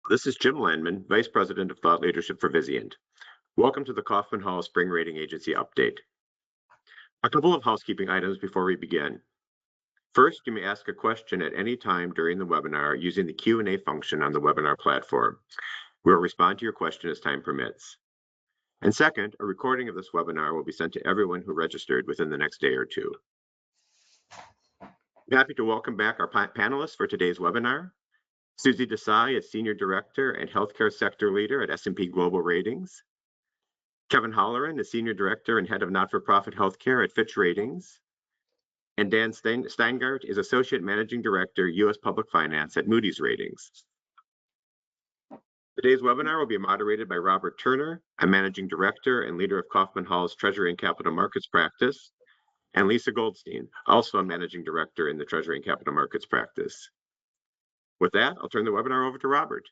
This is Jim Landman, Vice President of Thought Leadership for Vizient. Welcome to the Kaufman Hall Spring Rating Agency Update. A couple of housekeeping items before we begin. First, you may ask a question at any time during the webinar using the Q&A function on the webinar platform. We will respond to your question as time permits. And second, a recording of this webinar will be sent to everyone who registered within the next day or two. I'm happy to welcome back our panelists for today's webinar. Susie Desai is Senior Director and Healthcare Sector Leader at S&P Global Ratings. Kevin Holleran is Senior Director and Head of Not-for-Profit Healthcare at Fitch Ratings. And Dan Steingart is Associate Managing Director, U.S. Public Finance at Moody's Ratings. Today's webinar will be moderated by Robert Turner, a Managing Director and leader of Kaufman Hall's Treasury and Capital Markets practice, and Lisa Goldstein, also a Managing Director in the Treasury and Capital Markets practice. With that, I'll turn the webinar over to Robert.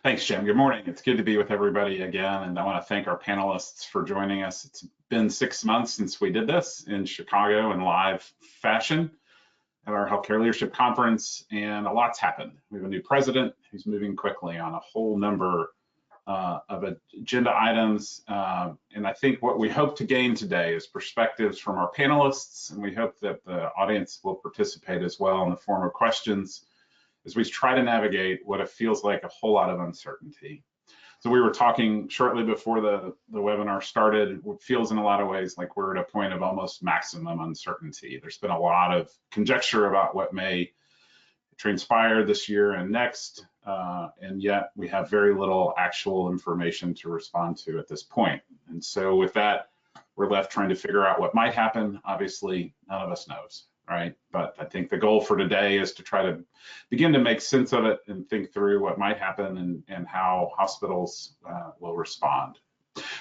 Thanks, Jim. Good morning. It's good to be with everybody again, and I want to thank our panelists for joining us. It's been 6 months since we did this in Chicago in live fashion at our Healthcare Leadership Conference, and a lot's happened. We have a new president who's moving quickly on a whole number of agenda items, and I think what we hope to gain today is perspectives from our panelists, and we hope that the audience will participate as well in the form of questions as we try to navigate what it feels like a whole lot of uncertainty. So we were talking shortly before the webinar started. It feels in a lot of ways like we're at a point of almost maximum uncertainty. There's been a lot of conjecture about what may transpire this year and next, and yet we have very little actual information to respond to at this point. And so with that, we're left trying to figure out what might happen. Obviously, none of us knows, right? But I think the goal for today is to try to begin to make sense of it and think through what might happen and how hospitals will respond.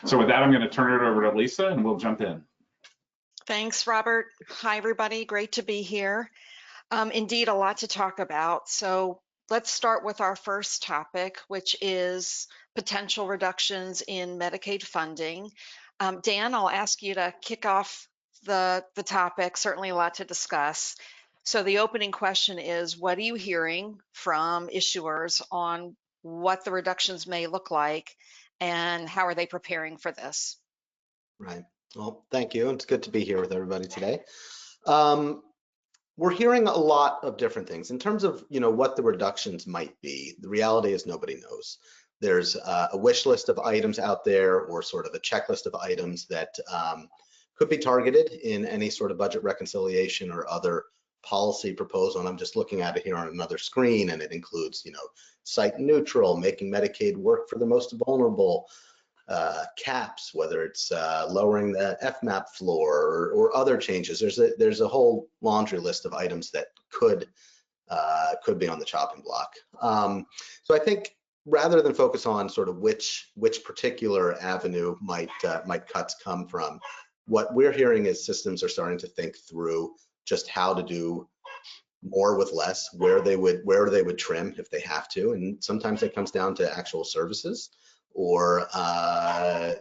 So with that, I'm going to turn it over to Lisa and we'll jump in. Thanks, Robert. Hi, everybody. Great to be here. Indeed, a lot to talk about. So let's start with our first topic, which is potential reductions in Medicaid funding. Dan, I'll ask you to kick off the topic. Certainly a lot to discuss. So the opening question is, what are you hearing from issuers on what the reductions may look like and how are they preparing for this? Right. Well, thank you. It's good to be here with everybody today. We're hearing a lot of different things in terms of, what the reductions might be. The reality is nobody knows. There's a wish list of items out there, or sort of a checklist of items that could be targeted in any sort of budget reconciliation or other policy proposal. And I'm just looking at it here on another screen, and it includes, site neutral, making Medicaid work for the most vulnerable, caps, whether it's lowering the FMAP floor or other changes. There's a whole laundry list of items that could be on the chopping block. So I think rather than focus on sort of which particular avenue might cuts come from, what we're hearing is systems are starting to think through just how to do more with less, where they would trim if they have to, and sometimes it comes down to actual services. Or,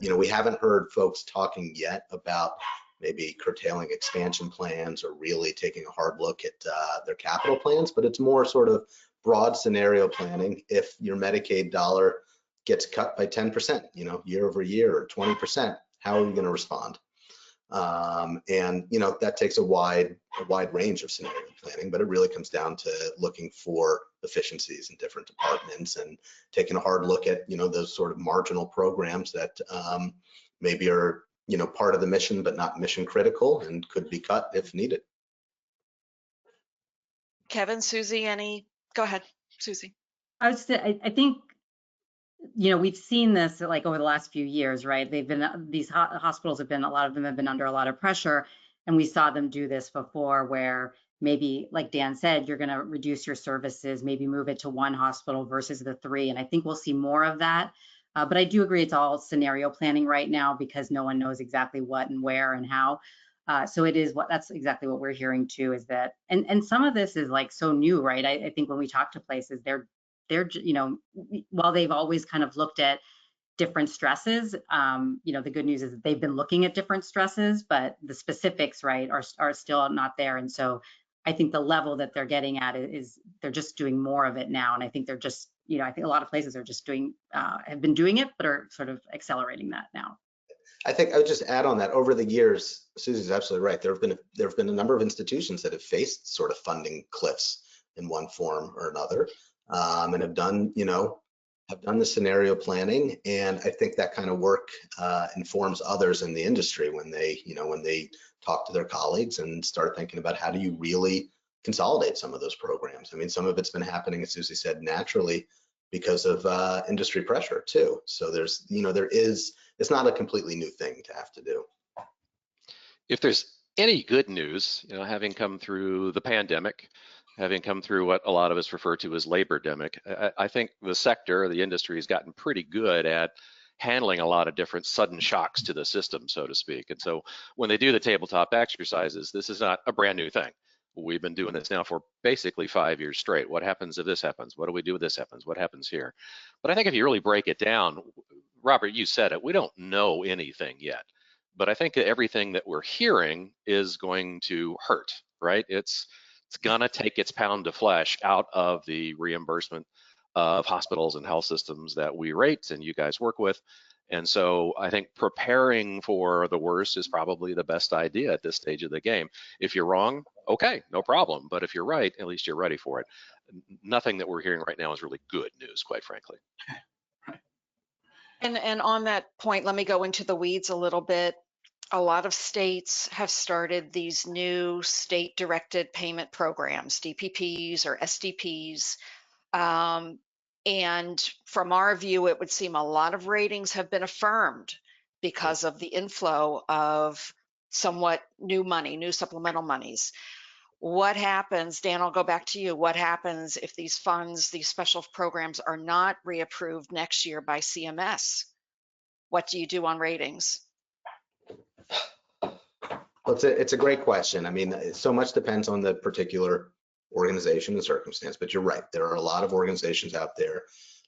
we haven't heard folks talking yet about maybe curtailing expansion plans or really taking a hard look at their capital plans, but it's more sort of broad scenario planning. If your Medicaid dollar gets cut by 10%, year over year, or 20%, how are you going to respond? And that takes a wide range of scenario planning, but it really comes down to looking for efficiencies in different departments and taking a hard look at those sort of marginal programs that maybe are part of the mission but not mission critical and could be cut if needed. Kevin, Susie, go ahead, Susie. I think we've seen this like over the last few years, right? These hospitals a lot of them have been under a lot of pressure, and we saw them do this before, where maybe, like Dan said, you're going to reduce your services, maybe move it to one hospital versus the three. And I think we'll see more of that. But I do agree it's all scenario planning right now because no one knows exactly what and where and how. So that's exactly what we're hearing too, is that, and some of this is like so new, right? I think when we talk to places, they're while they've always kind of looked at different stresses, the good news is that they've been looking at different stresses, but the specifics, right, are still not there. And so I think the level that they're getting at is they're just doing more of it now. And I think they're just, I think a lot of places are just doing, have been doing it, but are sort of accelerating that now. I think I would just add on that over the years, Susie's absolutely right. There have been a number of institutions that have faced sort of funding cliffs in one form or another, and have done the scenario planning. And I think that kind of work informs others in the industry when they talk to their colleagues and start thinking about how do you really consolidate some of those programs. I mean, some of it's been happening, as Susie said, naturally because of industry pressure too. So it's not a completely new thing to have to do. If there's any good news, having come through the pandemic, having come through what a lot of us refer to as labor-demic, I think the sector, the industry has gotten pretty good at handling a lot of different sudden shocks to the system, so to speak. And so when they do the tabletop exercises, this is not a brand new thing. We've been doing this now for basically 5 years straight. What happens if this happens? What do we do if this happens? What happens here? But I think if you really break it down, Robert, you said it, we don't know anything yet. But I think everything that we're hearing is going to hurt, right? It's gonna take its pound of flesh out of the reimbursement of hospitals and health systems that we rate and you guys work with. And so I think preparing for the worst is probably the best idea at this stage of the game. If you're wrong, okay, no problem. But if you're right, at least you're ready for it. Nothing that we're hearing right now is really good news, quite frankly. And on that point, let me go into the weeds a little bit. A lot of states have started these new state-directed payment programs, DPPs or SDPs. And from our view, it would seem a lot of ratings have been affirmed because of the inflow of somewhat new money, new supplemental monies. What happens, Dan, I'll go back to you. What happens if these funds, these special programs are not reapproved next year by CMS? What do you do on ratings? Well, it's a great question. I mean, so much depends on the particular organization and circumstance, but you're right. There are a lot of organizations out there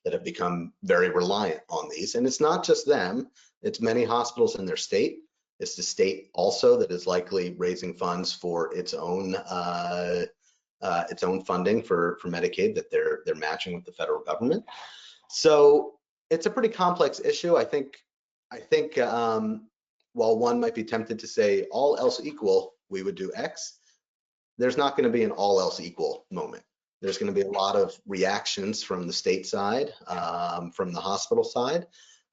that have become very reliant on these. And it's not just them, it's many hospitals in their state. It's the state also that is likely raising funds for its own funding for Medicaid that they're matching with the federal government. So it's a pretty complex issue. I think while one might be tempted to say all else equal, we would do X, there's not going to be an all else equal moment. There's going to be a lot of reactions from the state side, from the hospital side.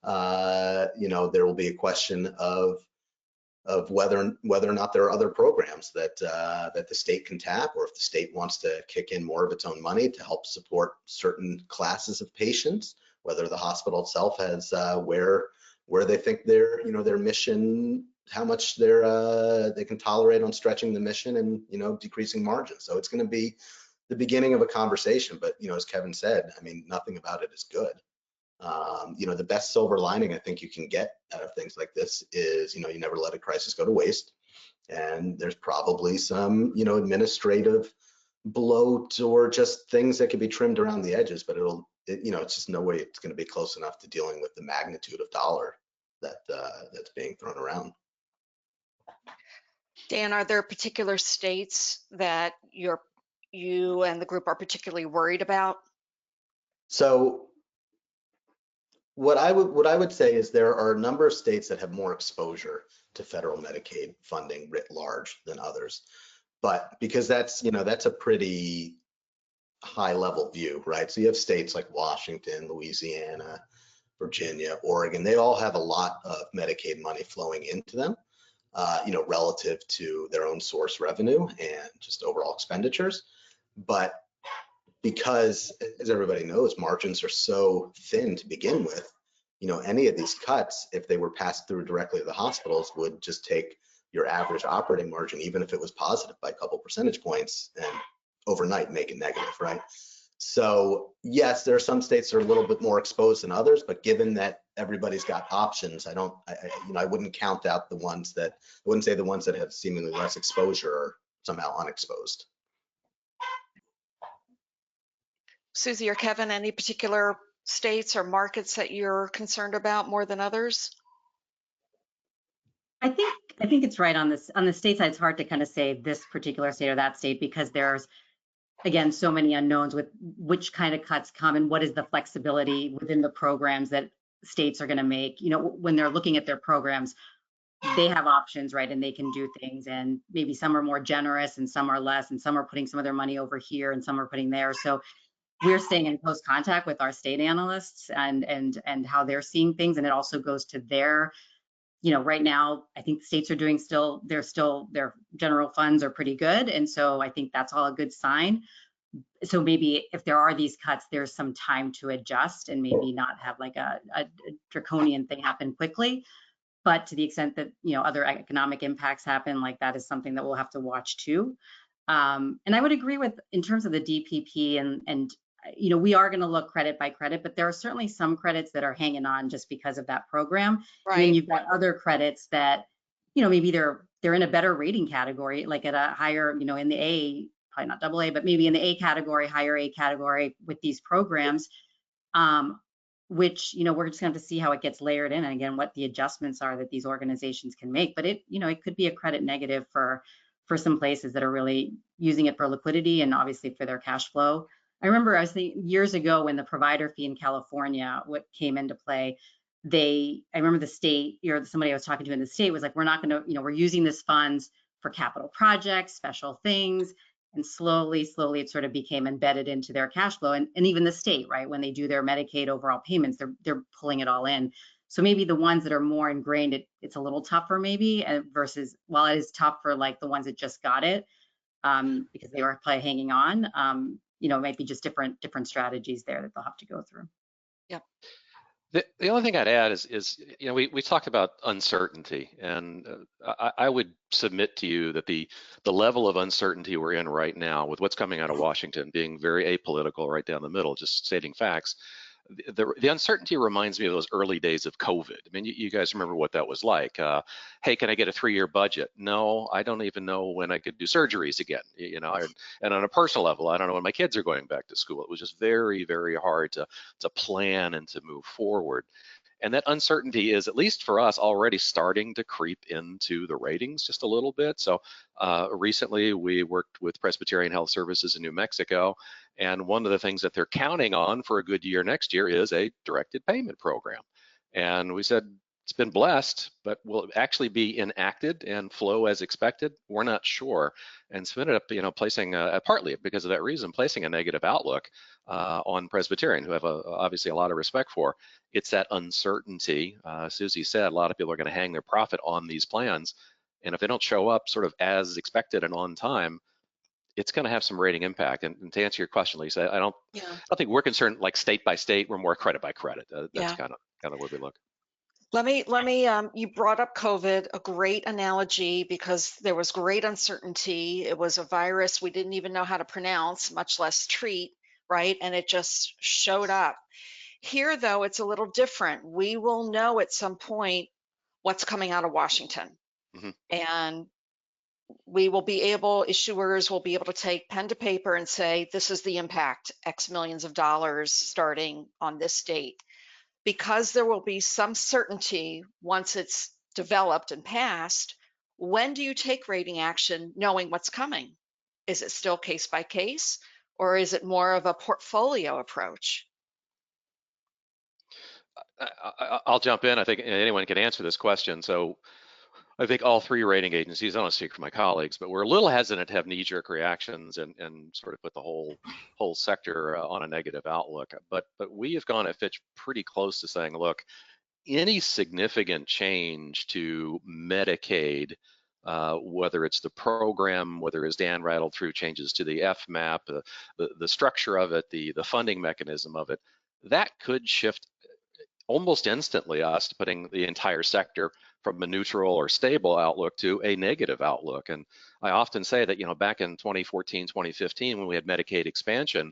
There will be a question of whether or not there are other programs that the state can tap, or if the state wants to kick in more of its own money to help support certain classes of patients, whether the hospital itself has where they think their mission, how much they can tolerate on stretching the mission and decreasing margins. So it's going to be the beginning of a conversation. But as Kevin said, I mean, nothing about it is good. The best silver lining I think you can get out of things like this is you never let a crisis go to waste. And there's probably some administrative bloat or just things that could be trimmed around the edges, but it's just no way it's going to be close enough to dealing with the magnitude of dollar that's being thrown around. Dan, are there particular states that you and the group are particularly worried about? So what I would say is there are a number of states that have more exposure to federal Medicaid funding writ large than others. But because that's a pretty high level view, right? So you have states like Washington, Louisiana, Virginia, Oregon, they all have a lot of Medicaid money flowing into them, relative to their own source revenue and just overall expenditures. But because, as everybody knows, margins are so thin to begin with, any of these cuts, if they were passed through directly to the hospitals, would just take your average operating margin, even if it was positive by a couple percentage points, and overnight make it negative, right? So yes, there are some states that are a little bit more exposed than others, but given that everybody's got options, I wouldn't count out the ones that, I wouldn't say the ones that have seemingly less exposure are somehow unexposed. Susie or Kevin, any particular states or markets that you're concerned about more than others? I think it's right on this. On the state side, it's hard to kind of say this particular state or that state because there's, again, so many unknowns with which kind of cuts come and what is the flexibility within the programs that states are going to make. You know, when they're looking at their programs, they have options, right? And they can do things, and maybe some are more generous and some are less, and some are putting some of their money over here and some are putting there. So we're staying in close contact with our state analysts and how they're seeing things. And it also goes to their, you know, right now, I think the states are doing their general funds are pretty good. And so I think that's all a good sign. So maybe if there are these cuts, there's some time to adjust and maybe not have like a draconian thing happen quickly. But to the extent that, you know, other economic impacts happen, like that is something that we'll have to watch too. And I would agree with, in terms of the DPP and you know, we are going to look credit by credit, but there are certainly some credits that are hanging on just because of that program. Right. And then you've got other credits that, you know, maybe they're in a better rating category, like at a higher, you know, in the A, probably not double A, but maybe in the A category, higher A category with these programs, which, you know, we're just going to have to see how it gets layered in, and again, what the adjustments are that these organizations can make. But it, you know, it could be a credit negative for some places that are really using it for liquidity and obviously for their cash flow. I remember I was thinking years ago when the provider fee in California, what came into play, I remember the state, or somebody I was talking to in the state was like, we're not going to, you know, we're using this funds for capital projects, special things. And slowly it sort of became embedded into their cash flow. And even the state, right, when they do their Medicaid overall payments, they're pulling it all in. So maybe the ones that are more ingrained, it's a little tougher maybe, versus, while it is tough for like the ones that just got it, because they were probably hanging on, you know, it might be just different strategies there that they'll have to go through. Yep. The only thing I'd add is, you know, we talked about uncertainty, and I would submit to you that the level of uncertainty we're in right now, with what's coming out of Washington being very apolitical, right down the middle, just stating facts, the uncertainty reminds me of those early days of COVID. I mean, you guys remember what that was like. Hey, can I get a 3-year budget? No, I don't even know when I could do surgeries again. You know, and on a personal level, I don't know when my kids are going back to school. It was just very, very hard to plan and to move forward. And that uncertainty is, at least for us, already starting to creep into the ratings just a little bit. So recently we worked with Presbyterian Health Services in New Mexico, and one of the things that they're counting on for a good year next year is a directed payment program. And we said, it's been blessed, but will it actually be enacted and flow as expected? We're not sure. And so we ended up, you know, placing, partly because of that reason, placing a negative outlook on Presbyterian, who have obviously a lot of respect for. It's that uncertainty. Susie said, a lot of people are going to hang their profit on these plans. And if they don't show up sort of as expected and on time, it's going to have some rating impact. And to answer your question, Lisa, I don't think we're concerned like state by state. We're more credit by credit. That's kind of where we look. Let me, you brought up COVID, a great analogy, because there was great uncertainty. It was a virus we didn't even know how to pronounce, much less treat, right? And it just showed up. Here, though, it's a little different. We will know at some point what's coming out of Washington. Mm-hmm. And we will be able, issuers will be able to take pen to paper and say, this is the impact, X millions of dollars starting on this date. Because there will be some certainty once it's developed and passed, when do you take rating action knowing what's coming? Is it still case by case, or is it more of a portfolio approach? I'll jump in. I think anyone can answer this question. So I think all 3 rating agencies, I don't speak for my colleagues, but we're a little hesitant to have knee-jerk reactions and sort of put the whole sector on a negative outlook. But we have gone at Fitch pretty close to saying, look, any significant change to Medicaid, whether it's the program, whether, as Dan rattled through, changes to the FMAP, the structure of it, the funding mechanism of it, that could shift almost instantly us to putting the entire sector from a neutral or stable outlook to a negative outlook. And I often say that, you know, back in 2014, 2015, when we had Medicaid expansion,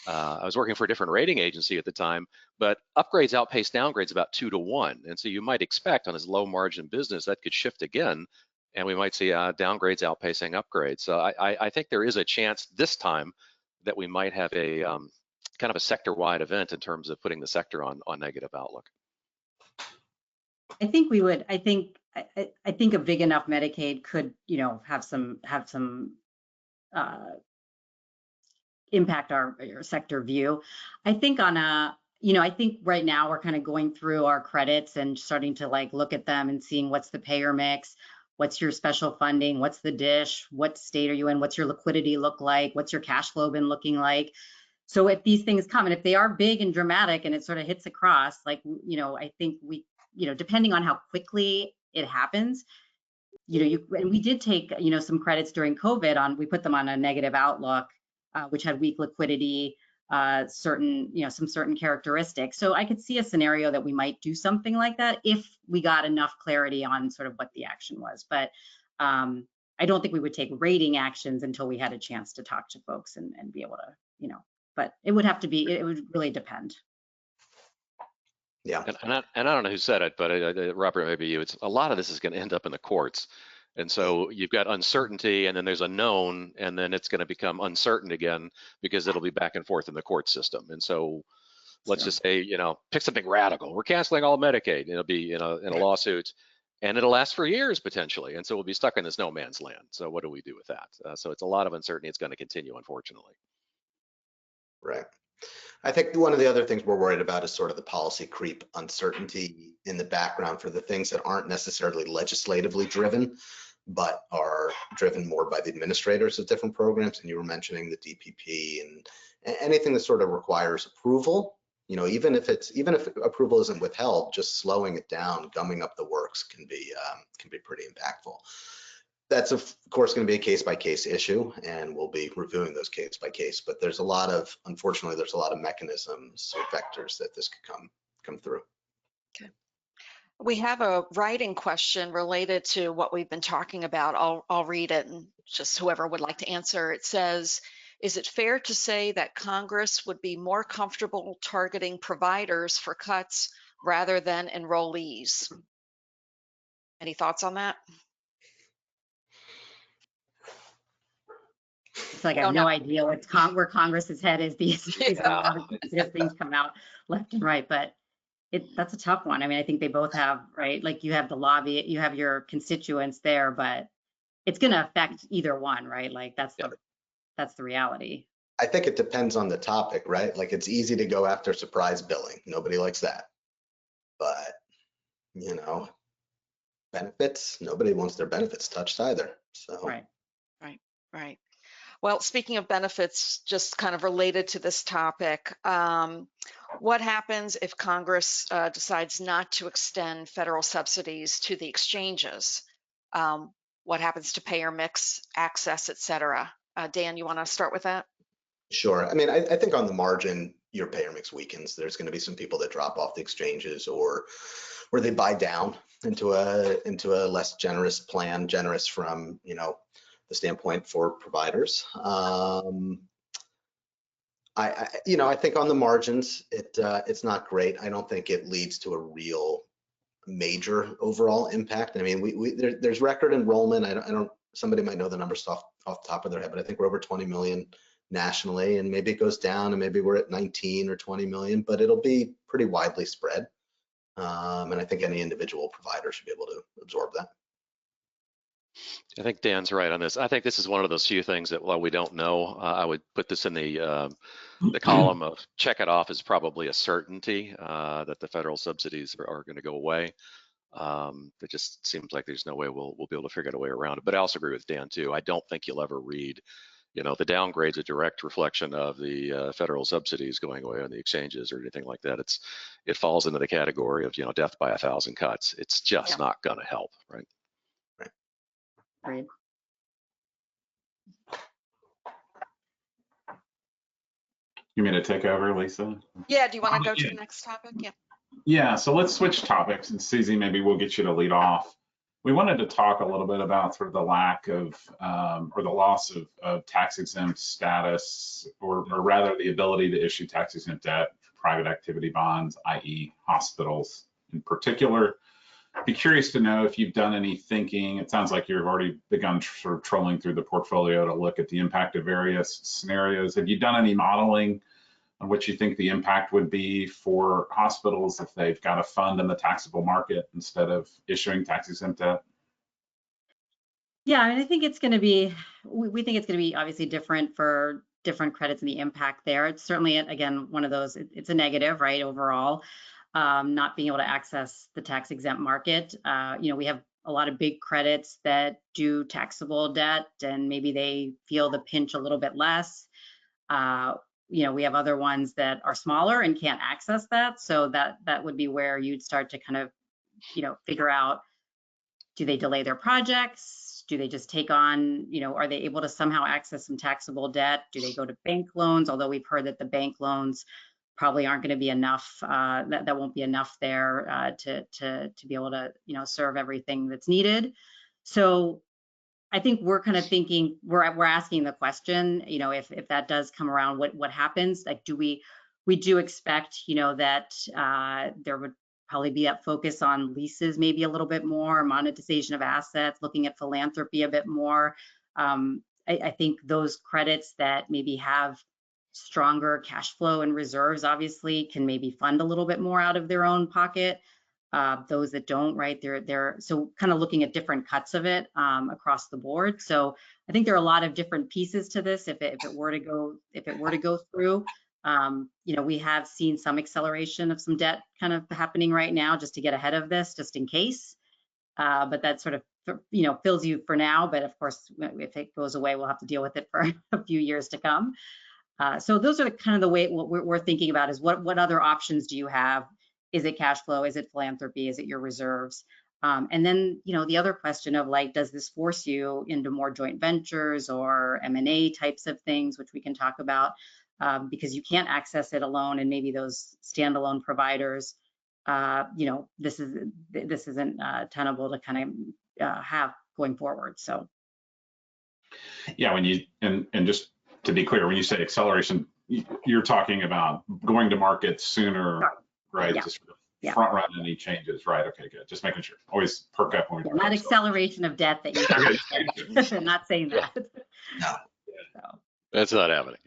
I was working for a different rating agency at the time, but upgrades outpaced downgrades about 2 to 1. And so you might expect on this low margin business that could shift again, and we might see downgrades outpacing upgrades. So I think there is a chance this time that we might have a kind of a sector-wide event in terms of putting the sector on negative outlook. I think we would. I think I think a big enough Medicaid could, have some impact our sector view. I think I think right now we're kind of going through our credits and starting to like look at them and seeing what's the payer mix, what's your special funding, what's the dish, what state are you in, what's your liquidity look like, what's your cash flow been looking like. So if these things come, and if they are big and dramatic and it sort of hits across, like, I think we, depending on how quickly it happens, and we did take, some credits during COVID we put them on a negative outlook, which had weak liquidity, some certain characteristics. So I could see a scenario that we might do something like that if we got enough clarity on sort of what the action was. But I don't think we would take rating actions until we had a chance to talk to folks and be able to, but it would have to be, it would really depend. Yeah. And I don't know who said it, but Robert, maybe you. It's a lot of this is going to end up in the courts. And so you've got uncertainty, and then there's a known, and then it's going to become uncertain again because it'll be back and forth in the court system. And so let's just say, pick something radical. We're canceling all Medicaid. It'll be in a lawsuit, and it'll last for years potentially. And so we'll be stuck in this no man's land. So what do we do with that? So it's a lot of uncertainty. It's going to continue, unfortunately. Right. I think one of the other things we're worried about is sort of the policy creep uncertainty in the background for the things that aren't necessarily legislatively driven, but are driven more by the administrators of different programs. And you were mentioning the DPP and anything that sort of requires approval. Even if approval isn't withheld, just slowing it down, gumming up the works can be pretty impactful. That's of course going to be a case-by-case issue, and we'll be reviewing those case by case. But unfortunately, there's a lot of mechanisms or vectors that this could come through. Okay. We have a writing question related to what we've been talking about. I'll read it, and just whoever would like to answer. It says, is it fair to say that Congress would be more comfortable targeting providers for cuts rather than enrollees? Any thoughts on that? It's like I have no idea where Congress's head is these days. Yeah. Things come out left and right, but that's a tough one. I mean, I think they both have, right? Like you have the lobby, you have your constituents there, but it's going to affect either one, right? Like that's the reality. I think it depends on the topic, right? Like it's easy to go after surprise billing. Nobody likes that. But, benefits, nobody wants their benefits touched either. So Right. Well, speaking of benefits, just kind of related to this topic, what happens if Congress decides not to extend federal subsidies to the exchanges? What happens to payer mix, access, et cetera? Dan, you want to start with that? Sure. I mean, I think on the margin, your payer mix weakens. There's going to be some people that drop off the exchanges or they buy down into a less generous plan, generous from, the standpoint for providers. I think on the margins, it's not great. I don't think it leads to a real major overall impact. I mean, there's record enrollment. I don't. Somebody might know the numbers off the top of their head, but I think we're over 20 million nationally, and maybe it goes down, and maybe we're at 19 or 20 million, but it'll be pretty widely spread. And I think any individual provider should be able to absorb that. I think Dan's right on this. I think this is one of those few things that while we don't know, I would put this in the column of check it off as probably a certainty that the federal subsidies are going to go away. It just seems like there's no way we'll be able to figure out a way around it. But I also agree with Dan too. I don't think you'll ever read, the downgrade's a direct reflection of the federal subsidies going away on the exchanges or anything like that. It falls into the category of death by 1,000 cuts. It's just not going to help, right? Right. You mean to take over, Lisa? Yeah, do you want to go to the next topic? Yeah. Yeah, so let's switch topics, and Susie, maybe we'll get you to lead off. We wanted to talk a little bit about sort of the lack of, or the loss of tax-exempt status, or rather the ability to issue tax-exempt debt for private activity bonds, i.e. hospitals in particular. I'd be curious to know if you've done any thinking. It sounds like you've already begun sort of trolling through the portfolio to look at the impact of various scenarios. Have you done any modeling on what you think the impact would be for hospitals if they've got a fund in the taxable market instead of issuing tax-exempt debt? Yeah, I mean, I think it's going to be, we think it's going to be obviously different for different credits and the impact there. It's certainly, again, one of those, it's a negative, right, overall, not being able to access the tax exempt market. We have a lot of big credits that do taxable debt, and maybe they feel the pinch a little bit less. We have other ones that are smaller and can't access that. So that would be where you'd start to kind of, figure out, do they delay their projects? Do they just take on, are they able to somehow access some taxable debt? Do they go to bank loans? Although we've heard that the bank loans probably aren't going to be enough, that won't be enough there to be able to, serve everything that's needed. So I think we're kind of thinking, we're asking the question, if that does come around, what happens? Like, we do expect, that there would probably be that focus on leases, maybe a little bit more, monetization of assets, looking at philanthropy a bit more. I think those credits that maybe have stronger cash flow and reserves, obviously, can maybe fund a little bit more out of their own pocket. Those that don't, right, they're so kind of looking at different cuts of it across the board. So I think there are a lot of different pieces to this if it were to go through. We have seen some acceleration of some debt kind of happening right now just to get ahead of this, just in case. But that sort of, fills you for now. But of course, if it goes away, we'll have to deal with it for a few years to come. So those are kind of the way what we're thinking about is what other options do you have? Is it cash flow? Is it philanthropy? Is it your reserves? And then, the other question of like, does this force you into more joint ventures or M&A types of things, which we can talk about, because you can't access it alone, and maybe those standalone providers, this isn't tenable to kind of have going forward. So. Yeah, and just to be clear, when you say acceleration, you're talking about going to market sooner, right? Yeah. To sort of front run any changes, right? Okay, good. Just making sure. Always perk up when we not acceleration of debt that you have. I'm not saying that. No. So. That's not happening.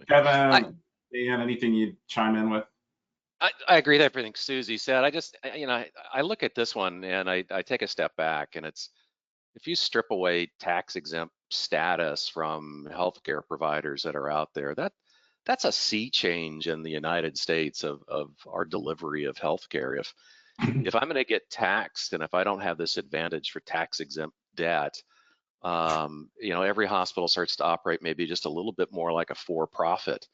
Kevin, Dan, anything you'd chime in with? I agree with everything Susie said. I look at this one and I take a step back, and it's, if you strip away tax exempt status from healthcare providers that are out there, that's a sea change in the United States of our delivery of healthcare. If I'm going to get taxed, and if I don't have this advantage for tax exempt debt, every hospital starts to operate maybe just a little bit more like a for-profit.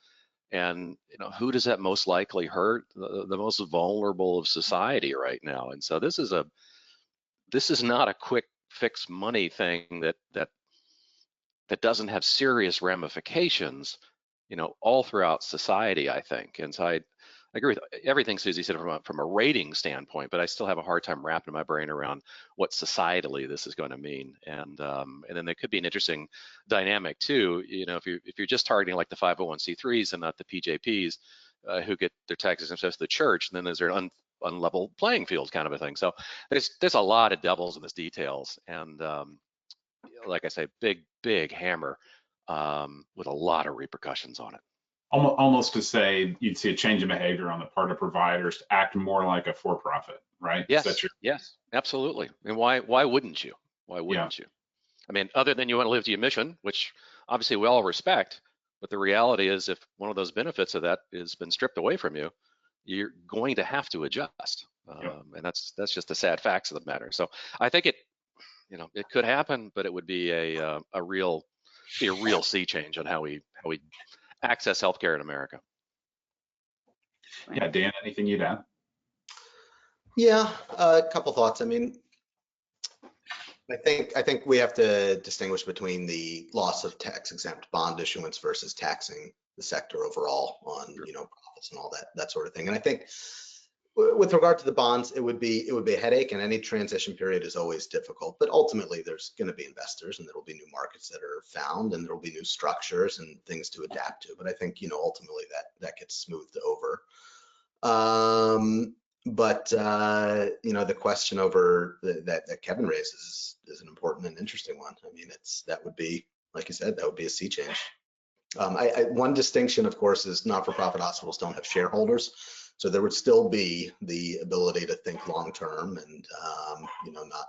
And who does that most likely hurt? The most vulnerable of society right now. And so this is not a quick fix money thing that doesn't have serious ramifications, all throughout society, I think. And so I agree with everything Susie said from a rating standpoint, but I still have a hard time wrapping my brain around what societally this is going to mean. And then there could be an interesting dynamic too. If you're just targeting like the 501c3s and not the PJPs who get their taxes and stuff to the church, then there's an unlevel playing field kind of a thing. So there's a lot of devils in this details, and like I say, big hammer with a lot of repercussions on it. Almost to say you'd see a change in behavior on the part of providers to act more like a for-profit, right? Yes, absolutely. And why wouldn't you? Why wouldn't you? I mean, other than you want to live to your mission, which obviously we all respect, but the reality is if one of those benefits of that has been stripped away from you, you're going to have to adjust. And that's just the sad facts of the matter. So I think it could happen, but it would be a real sea change on how we access healthcare in America. Yeah, Dan, anything you'd add? Yeah, a couple thoughts. I mean, I think we have to distinguish between the loss of tax exempt bond issuance versus taxing the sector overall on profits and all that sort of thing. And I think with regard to the bonds, it would be a headache, and any transition period is always difficult. But ultimately, there's going to be investors, and there will be new markets that are found, and there will be new structures and things to adapt to. But I think ultimately that gets smoothed over. But the question over that Kevin raises is an important and interesting one. I mean, that would be, like you said, that would be a sea change. One distinction, of course, is not-for-profit hospitals don't have shareholders. So there would still be the ability to think long-term and, not,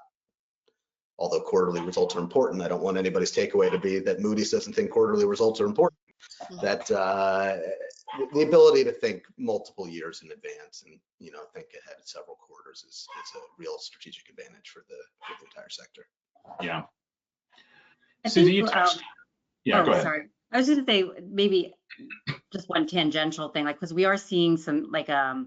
although quarterly results are important, I don't want anybody's takeaway to be that Moody's doesn't think quarterly results are important. That the ability to think multiple years in advance and, think ahead several quarters is a real strategic advantage for the entire sector. Yeah. Susie, you touched. Yeah, go ahead. Sorry. I was going to say maybe just one tangential thing, because we are seeing some, I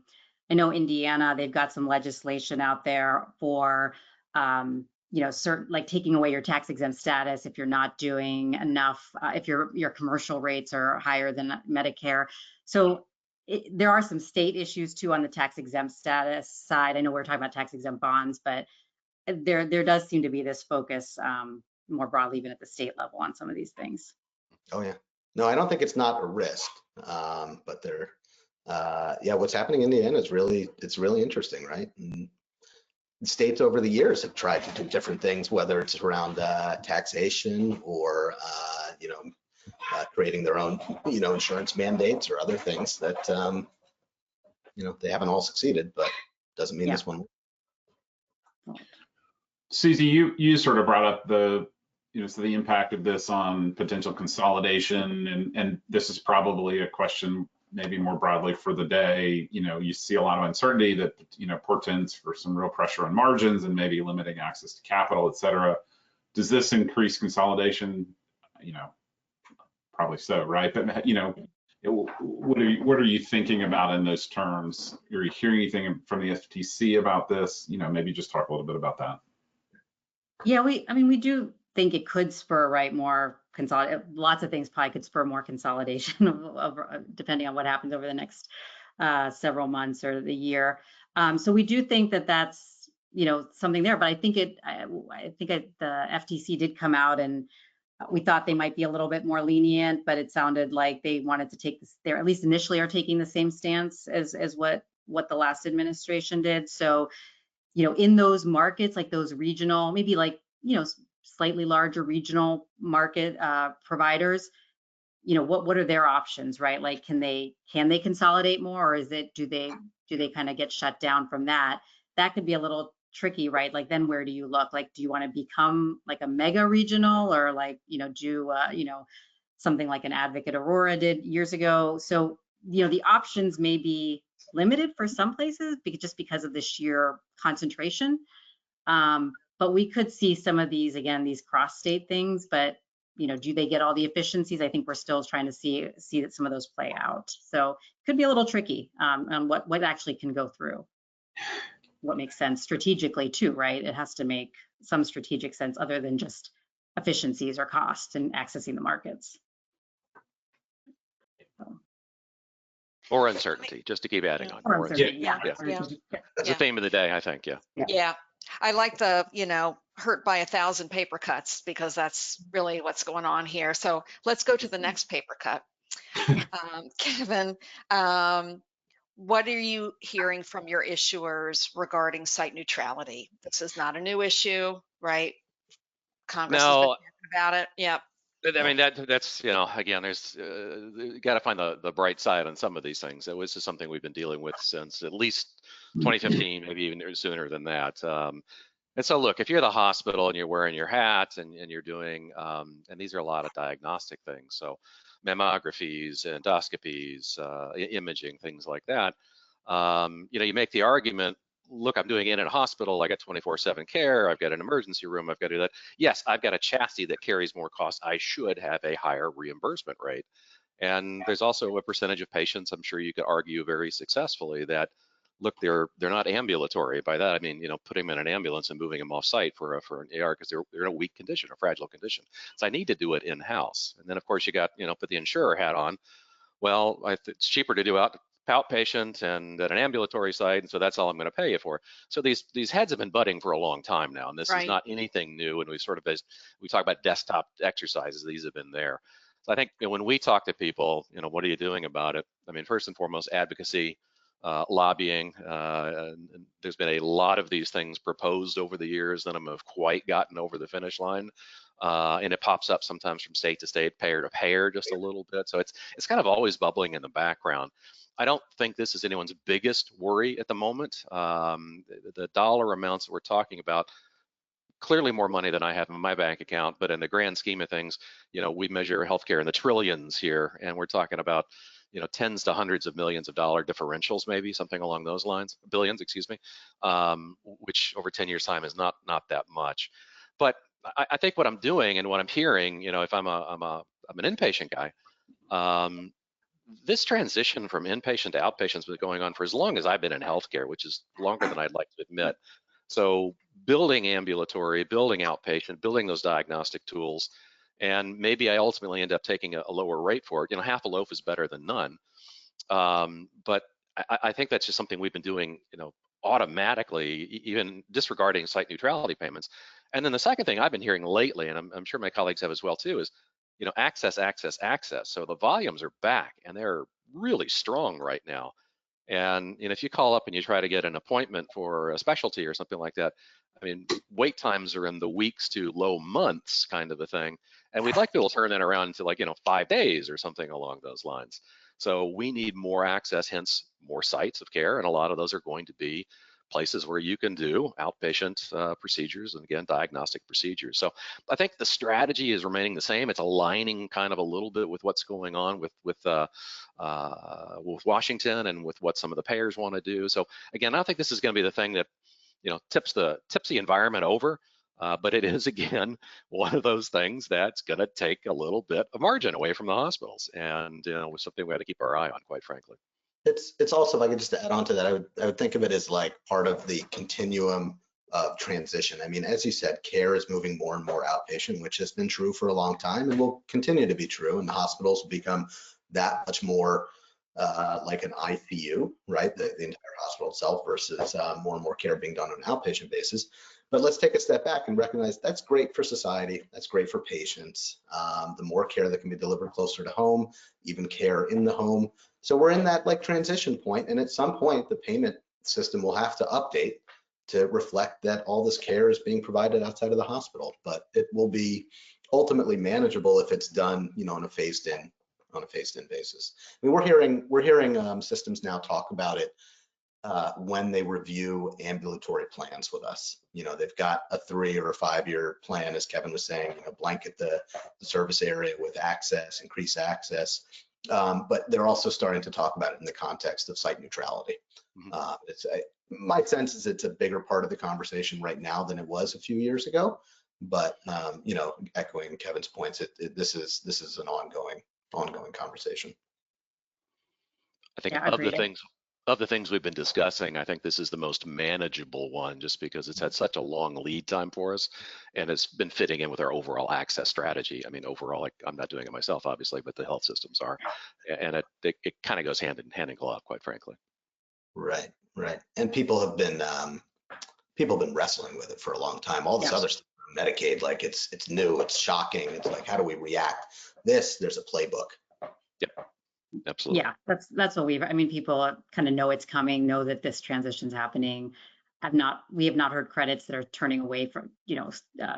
know Indiana, they've got some legislation out there for, certain, taking away your tax exempt status if you're not doing enough, if your commercial rates are higher than Medicare. So there are some state issues too on the tax exempt status side. I know we're talking about tax exempt bonds, but there does seem to be this focus more broadly, even at the state level, on some of these things. Oh yeah. No, I don't think it's not a risk, but what's happening in Indiana is really interesting, right? And states over the years have tried to do different things, whether it's around taxation or creating their own insurance mandates or other things that they haven't all succeeded, but doesn't mean this one. Susie, you sort of brought up the impact of this on potential consolidation, and this is probably a question maybe more broadly for the day. You see a lot of uncertainty that portends for some real pressure on margins and maybe limiting access to capital, et cetera. Does this increase consolidation? Probably so, right? But what are you thinking about in those terms? Are you hearing anything from the FTC about this? Maybe just talk a little bit about that. Yeah, we do think it could spur more consolidation. Lots of things probably could spur more consolidation of depending on what happens over the next several months or the year. So we do think that that's something there. But I think the FTC did come out, and we thought they might be a little bit more lenient, but it sounded like they wanted to take this. They at least initially are taking the same stance as what the last administration did. So in those markets, like those regional, maybe slightly larger regional market providers, what are their options, right? Like, can they consolidate more, or is it do they kind of get shut down from that? That could be a little tricky, right? Like, then where do you look? Like, do you want to become like a mega regional, or do something like an Advocate Aurora did years ago? So the options may be limited for some places just because of the sheer concentration. But we could see some of these, again, these cross-state things, but do they get all the efficiencies? I think we're still trying to see that some of those play out. So it could be a little tricky on what actually can go through, what makes sense strategically too, right? It has to make some strategic sense other than just efficiencies or costs and accessing the markets. Or uncertainty, just to keep adding on. Or uncertainty, Yeah. That's the theme of the day, I think. Yeah. I like the, hurt by 1,000 paper cuts, because that's really what's going on here. So let's go to the next paper cut. Kevin, what are you hearing from your issuers regarding site neutrality? This is not a new issue, right? Congress has been talking about it. Yep. I mean, that's, again, there's, you got to find the bright side on some of these things. That was just something we've been dealing with since at least 2015, maybe even sooner than that. And so look, if you're the hospital and you're wearing your hat and you're doing, and these are a lot of diagnostic things, so mammographies, endoscopies, imaging, things like that, you make the argument, look, I'm doing it in a hospital, I got 24/7 care, I've got an emergency room, I've got to do that. Yes, I've got a chassis that carries more costs. I should have a higher reimbursement rate. And there's also a percentage of patients, I'm sure you could argue very successfully, that look, they're not ambulatory. By that I mean, putting them in an ambulance and moving them off site for an AR because they're in a weak condition, a fragile condition. So I need to do it in-house. And then of course you got, put the insurer hat on. Well, it's cheaper to do outpatient and at an ambulatory site, and so that's all I'm going to pay you for. So these heads have been butting for a long time now, and this is not anything new. And we talk about desktop exercises, these have been there. So I think when we talk to people, what are you doing about it? I mean, first and foremost, advocacy, lobbying. And there's been a lot of these things proposed over the years, none of them have quite gotten over the finish line. and it pops up sometimes from state to state, payer to payer, just a little bit. So it's kind of always bubbling in the background. I don't think this is anyone's biggest worry at the moment. The dollar amounts that we're talking about, clearly more money than I have in my bank account, but in the grand scheme of things, we measure healthcare in the trillions here, and we're talking about, tens to hundreds of millions of dollar differentials, maybe something along those lines, billions, excuse me, which over 10 years time is not that much. But I think what I'm doing and what I'm hearing, if I'm an inpatient guy, this transition from inpatient to outpatient has been going on for as long as I've been in healthcare, which is longer than I'd like to admit. So building ambulatory, building outpatient, building those diagnostic tools, and maybe I ultimately end up taking a lower rate for it. Half a loaf is better than none. But I think that's just something we've been doing, automatically, even disregarding site neutrality payments. And then the second thing I've been hearing lately, and I'm sure my colleagues have as well too, is access. So the volumes are back, and they're really strong right now. And if you call up and you try to get an appointment for a specialty or something like that, I mean, wait times are in the weeks to low months kind of a thing. And we'd like to be able to turn that around into 5 days or something along those lines. So we need more access, hence more sites of care. And a lot of those are going to be places where you can do outpatient procedures and, again, diagnostic procedures. So I think the strategy is remaining the same. It's aligning kind of a little bit with what's going on with Washington and with what some of the payers want to do. So again, I don't think this is going to be the thing that tips the environment over, but it is, again, one of those things that's going to take a little bit of margin away from the hospitals, and it's something we have to keep our eye on, quite frankly. It's also, if I could just add on to that, I would think of it as like part of the continuum of transition. I mean, as you said, care is moving more and more outpatient, which has been true for a long time and will continue to be true. And the hospitals will become that much more like an ICU, right? The entire hospital itself versus more and more care being done on an outpatient basis. But let's take a step back and recognize that's great for society. That's great for patients. The more care that can be delivered closer to home, even care in the home. So we're in that transition point, and at some point the payment system will have to update to reflect that all this care is being provided outside of the hospital. But it will be ultimately manageable if it's done, on a phased-in basis. I mean, we're hearing systems now talk about it when they review ambulatory plans with us. They've got a 3 or a 5 year plan, as Kevin was saying, blanket the service area with access, increase access. But they're also starting to talk about it in the context of site neutrality. My sense is it's a bigger part of the conversation right now than it was a few years ago. But echoing Kevin's points, this is an ongoing conversation. I think of the things we've been discussing, I think this is the most manageable one, just because it's had such a long lead time for us, and it's been fitting in with our overall access strategy. I mean, overall, I'm not doing it myself, obviously, but the health systems are, and it kind of goes hand in glove, quite frankly. Right. And people have been wrestling with it for a long time. All this other stuff, Medicaid, like it's new, it's shocking. It's like, how do we react? There's a playbook. Yep. Absolutely. Yeah, that's what people kind of know it's coming, know that this transition's happening. We have not heard credits that are turning away from,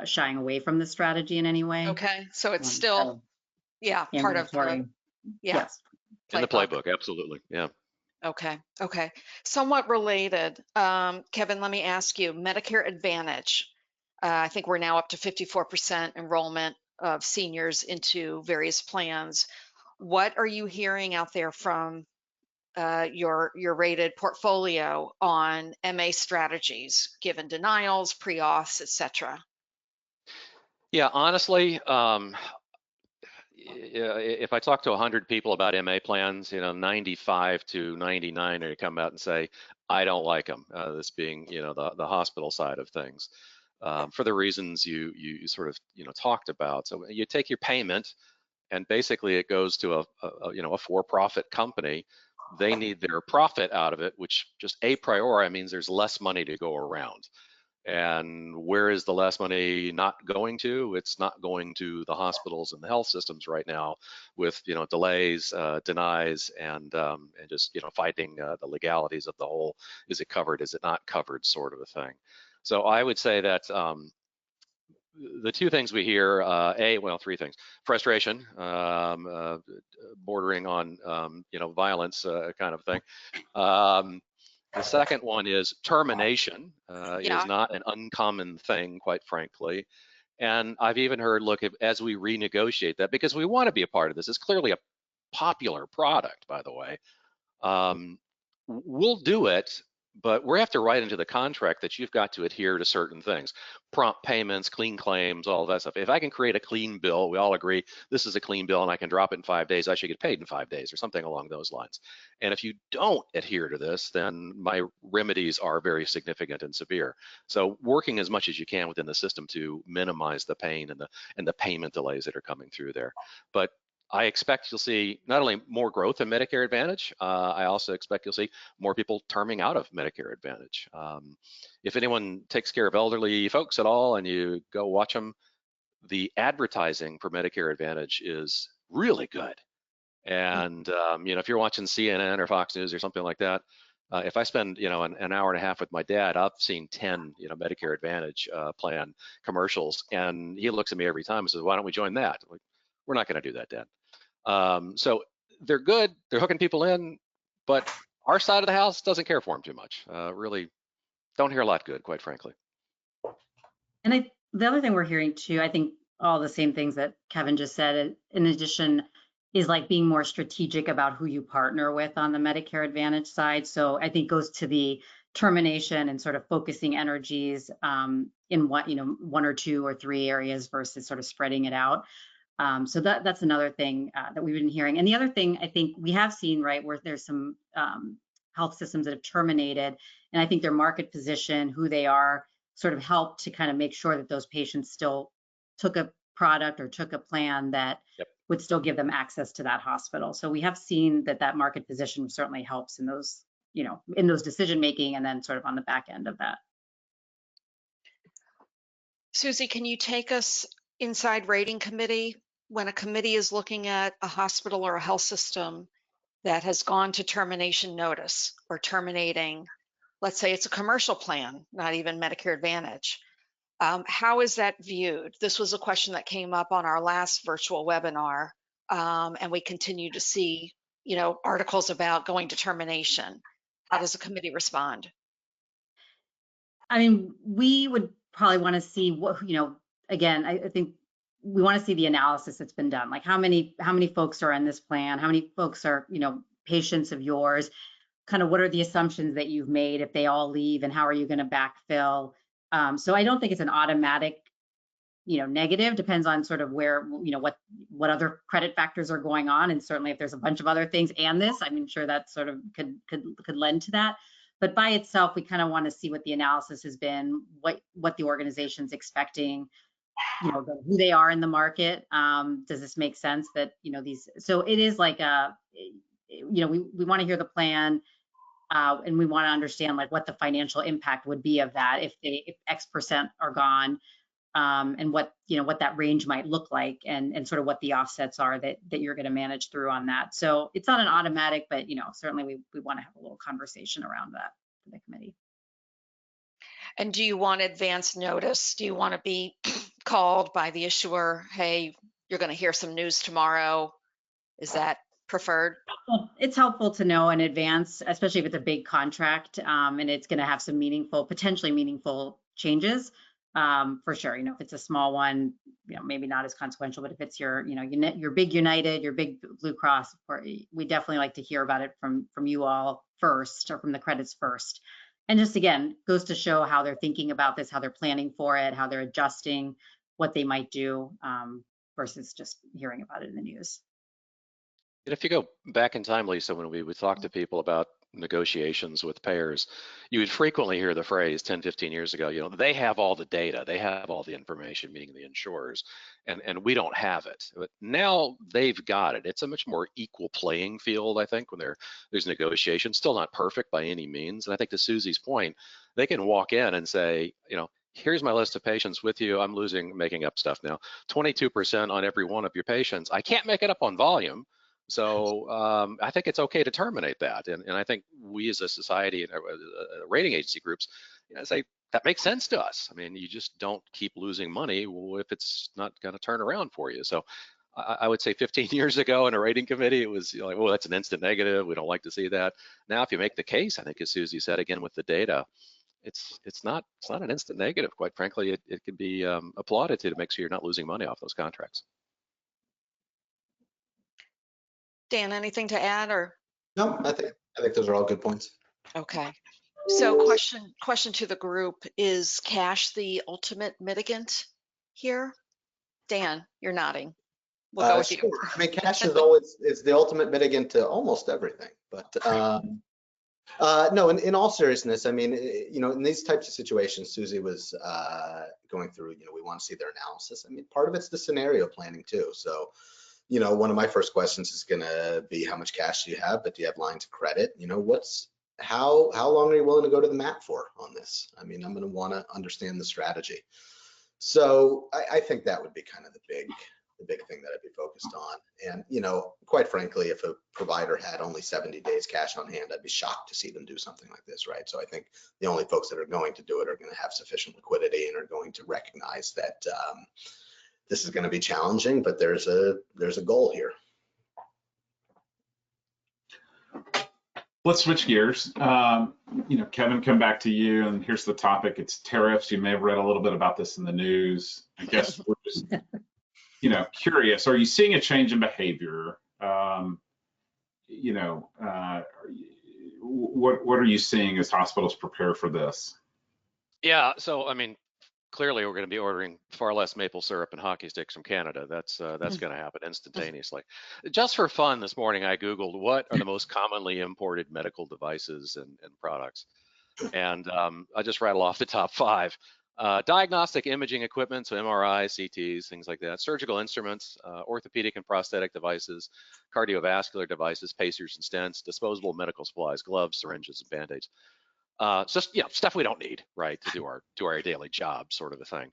shying away from the strategy in any way. Okay, so it's still, part of the, yes. In the playbook, absolutely, yeah. Okay. Somewhat related, Kevin, let me ask you, Medicare Advantage. I think we're now up to 54% enrollment of seniors into various plans. What are you hearing out there from your rated portfolio on MA strategies, given denials, pre-auths, et cetera? Yeah, honestly, if I talk to 100 people about MA plans, 95 to 99 are going to come out and say, I don't like them, this being, the hospital side of things, for the reasons you sort of, talked about. So you take your payment, and basically it goes to a for-profit company. They need their profit out of it, which just a priori means there's less money to go around. And where is the less money not going to? It's not going to the hospitals and the health systems right now, with delays, denies, and just fighting the legalities of the whole. Is it covered? Is it not covered? Sort of a thing. So I would say that the two things we hear, well, three things: frustration, bordering on violence, kind of thing. The second one is termination is not an uncommon thing, quite frankly. And I've even heard, look, as we renegotiate that, because we want to be a part of this, it's clearly a popular product, by the way. We'll do it, but we have to write into the contract that you've got to adhere to certain things: prompt payments, clean claims, all of that stuff. If I can create a clean bill, we all agree this is a clean bill and I can drop it in 5 days, I should get paid in 5 days or something along those lines. And if you don't adhere to this, then my remedies are very significant and severe. So working as much as you can within the system to minimize the pain and the payment delays that are coming through there. But I expect you'll see not only more growth in Medicare Advantage, I also expect you'll see more people terming out of Medicare Advantage. If anyone takes care of elderly folks at all and you go watch them, the advertising for Medicare Advantage is really good. And if you're watching CNN or Fox News or something like that, if I spend an hour and a half with my dad, I've seen 10 Medicare Advantage plan commercials, and he looks at me every time and says, "Why don't we join that?" I'm like, we're not going to do that, Dad. So they're good, they're hooking people in, but our side of the house doesn't care for them too much. Really don't hear a lot good, quite frankly. And the other thing we're hearing too, I think all the same things that Kevin just said, in addition, is like being more strategic about who you partner with on the Medicare Advantage side. So I think goes to the termination and sort of focusing energies in one or two or three areas versus sort of spreading it out. So that's another thing that we've been hearing. And the other thing I think we have seen, right, where there's some health systems that have terminated, and I think their market position, who they are, sort of helped to kind of make sure that those patients still took a product or took a plan that would still give them access to that hospital. So we have seen that market position certainly helps in those, in those decision making, and then sort of on the back end of that. Susie, can you take us inside rating committee? When a committee is looking at a hospital or a health system that has gone to termination notice or terminating, let's say it's a commercial plan, not even Medicare Advantage, how is that viewed? This was a question that came up on our last virtual webinar, and we continue to see, articles about going to termination. How does the committee respond? I mean, we would probably want to see what, again, I think we want to see the analysis that's been done. Like how many folks are in this plan? How many folks are, patients of yours? Kind of what are the assumptions that you've made if they all leave, and how are you going to backfill? So I don't think it's an automatic, negative. Depends on sort of where, what other credit factors are going on. And certainly if there's a bunch of other things and this, I'm sure that sort of could lend to that. But by itself, we kind of want to see what the analysis has been, what the organization's expecting, who they are in the market. Does this make sense that, so it is like we want to hear the plan, and we want to understand like what the financial impact would be of that if X percent are gone, and what that range might look like, and sort of what the offsets are that you're going to manage through on that. So it's not an automatic, but certainly we want to have a little conversation around that for the committee. And do you want advance notice? Do you want to be called by the issuer? Hey, you're going to hear some news tomorrow. Is that preferred? Well, it's helpful to know in advance, especially if it's a big contract, and it's going to have some potentially meaningful changes. For sure, if it's a small one, maybe not as consequential, but if it's your big United, your big Blue Cross, we definitely like to hear about it from you all first, or from the credits first. And just again, goes to show how they're thinking about this, how they're planning for it, how they're adjusting what they might do, versus just hearing about it in the news. And if you go back in time, Lisa, when we would talk to people about negotiations with payers, you would frequently hear the phrase 10, 15 years ago, they have all the data, they have all the information, meaning the insurers, and we don't have it. But now they've got it. It's a much more equal playing field, I think, when there's negotiation. Still not perfect by any means. And I think to Susie's point, they can walk in and say, here's my list of patients with you. I'm making up stuff now, 22% on every one of your patients. I can't make it up on volume. So I think it's okay to terminate that. And I think we as a society and rating agency groups, say, that makes sense to us. I mean, you just don't keep losing money if it's not going to turn around for you. So I would say 15 years ago in a rating committee, it was like, oh, that's an instant negative. We don't like to see that. Now, if you make the case, I think as Susie said, again, with the data, it's not an instant negative. Quite frankly, it could be applauded to make sure you're not losing money off those contracts. Dan, anything to add or? No, I think those are all good points. Okay. So question to the group, is cash the ultimate mitigant here? Dan, you're nodding. We'll go with Sure. you. I mean, cash is the ultimate mitigant to almost everything. But no, in all seriousness, I mean, in these types of situations, Susie was going through, we want to see their analysis. I mean, part of it's the scenario planning too. So, one of my first questions is going to be how much cash do you have, but do you have lines of credit? How long are you willing to go to the mat for on this? I mean, I'm going to want to understand the strategy. So I think that would be kind of the big thing that I'd be focused on. And, quite frankly, if a provider had only 70 days cash on hand, I'd be shocked to see them do something like this, right? So I think the only folks that are going to do it are going to have sufficient liquidity and are going to recognize that this is going to be challenging, but there's a goal here. Let's switch gears. Kevin, come back to you, and here's the topic. It's tariffs. You may have read a little bit about this in the news. I guess we're just, curious. Are you seeing a change in behavior? What are you seeing as hospitals prepare for this? Yeah, so I mean, clearly we're going to be ordering far less maple syrup and hockey sticks from Canada. That's going to happen instantaneously. Just for fun this morning, I Googled what are the most commonly imported medical devices and products. And I just rattle off the top 5. Diagnostic imaging equipment, so MRI, CTs, things like that. Surgical instruments, orthopedic and prosthetic devices, cardiovascular devices, pacers and stents, disposable medical supplies, gloves, syringes, and Band-Aids. Just stuff we don't need, right, to do our daily job, sort of a thing.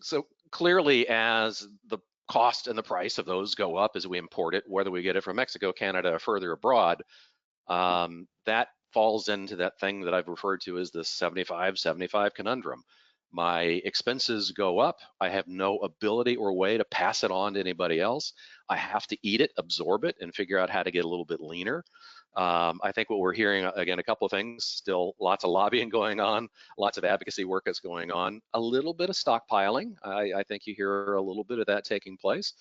So clearly, as the cost and the price of those go up as we import it, whether we get it from Mexico, Canada, or further abroad, that falls into that thing that I've referred to as the 75-75 conundrum. My expenses go up. I have no ability or way to pass it on to anybody else. I have to eat it, absorb it, and figure out how to get a little bit leaner. I think what we're hearing, again, a couple of things, still lots of lobbying going on, lots of advocacy work that's going on, a little bit of stockpiling. I think you hear a little bit of that taking place,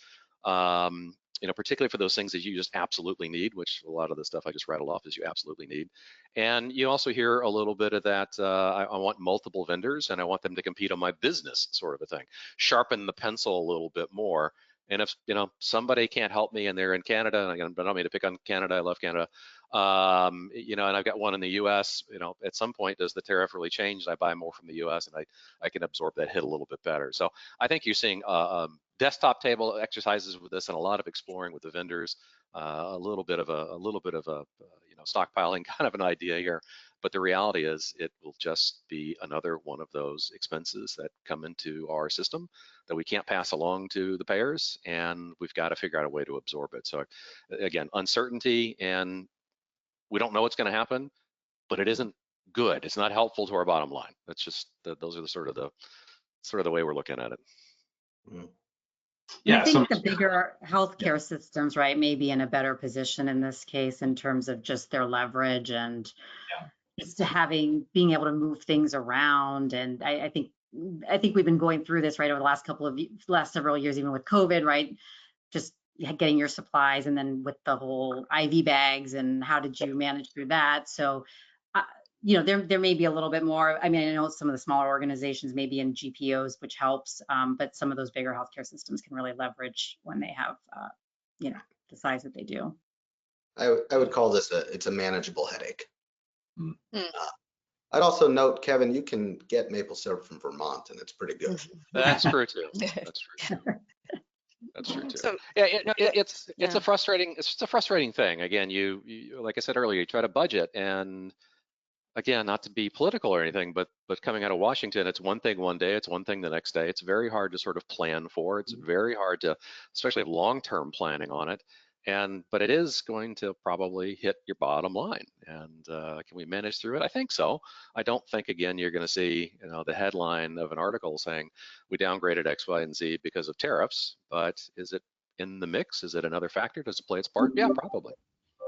particularly for those things that you just absolutely need, which a lot of the stuff I just rattled off is you absolutely need. And you also hear a little bit of that, I want multiple vendors and I want them to compete on my business, sort of a thing. Sharpen the pencil a little bit more. And if somebody can't help me and they're in Canada, and I don't mean to pick on Canada, I love Canada, and I've got one in the U.S. At some point, does the tariff really change? I buy more from the U.S. and I can absorb that hit a little bit better. So I think you're seeing desktop table exercises with this and a lot of exploring with the vendors, a little bit of a stockpiling kind of an idea here. But the reality is it will just be another one of those expenses that come into our system that we can't pass along to the payers, and we've got to figure out a way to absorb it. So again, uncertainty, and we don't know what's going to happen, but it isn't good. It's not helpful to our bottom line. That's just those are the sort of the way we're looking at it. Mm. Yeah, I think the bigger healthcare systems, right, may be in a better position in this case in terms of just their leverage and just being able to move things around. And I think we've been going through this, right, over the last several years, even with COVID, right, just getting your supplies, and then with the whole IV bags and how did you manage through that. So there may be a little bit more. I mean, I know some of the smaller organizations may be in GPOs, which helps, but some of those bigger healthcare systems can really leverage when they have, the size that they do. I would call this it's a manageable headache. Mm. I'd also note, Kevin, you can get maple syrup from Vermont, and it's pretty good. That's true too. That's true too. That's true too. So, it's a frustrating thing. Again, you like I said earlier, you try to budget, and again, not to be political or anything, but coming out of Washington, it's one thing one day, it's one thing the next day. It's very hard to sort of plan for. It's very hard to, especially have long-term planning on it. but it is going to probably hit your bottom line. And can we manage through it? I think so. I don't think, again, you're going to see, the headline of an article saying we downgraded X, Y, and Z because of tariffs. But is it in the mix? Is it another factor? Does it play its part? Yeah, probably.